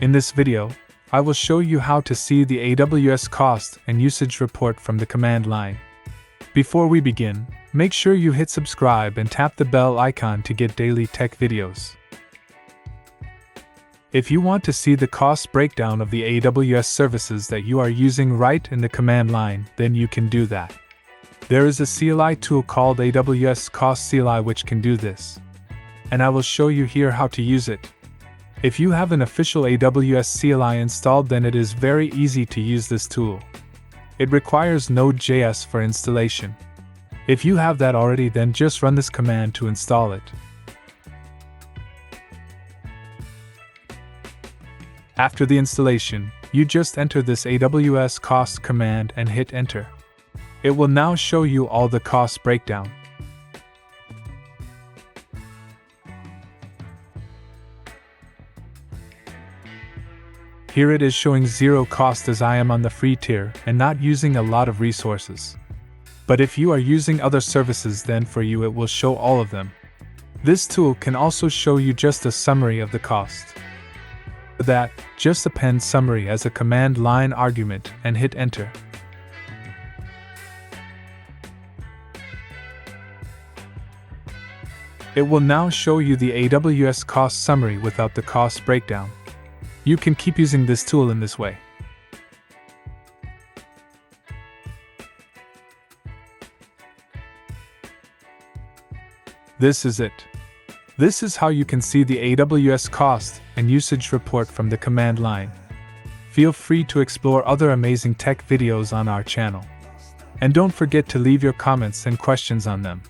In this video, I will show you how to see the AWS Cost and Usage report from the command line. Before we begin, make sure you hit subscribe and tap the bell icon to get daily tech videos. If you want to see the cost breakdown of the AWS services that you are using right in the command line, then you can do that. There is a CLI tool called AWS Cost CLI which can do this. And I will show you here how to use it. If you have an official AWS CLI installed, then it is very easy to use this tool. It requires Node.js for installation. If you have that already, then just run this command to install it. After the installation, you just enter this AWS Cost command and hit enter. It will now show you all the cost breakdown. Here it is showing zero cost as I am on the free tier and not using a lot of resources. But if you are using other services, then for you it will show all of them. This tool can also show you just a summary of the cost. For that, just append summary as a command line argument and hit enter. It will now show you the AWS cost summary without the cost breakdown. You can keep using this tool in this way. This is it. This is how you can see the AWS Cost and Usage report from the command line. Feel free to explore other amazing tech videos on our channel. And don't forget to leave your comments and questions on them.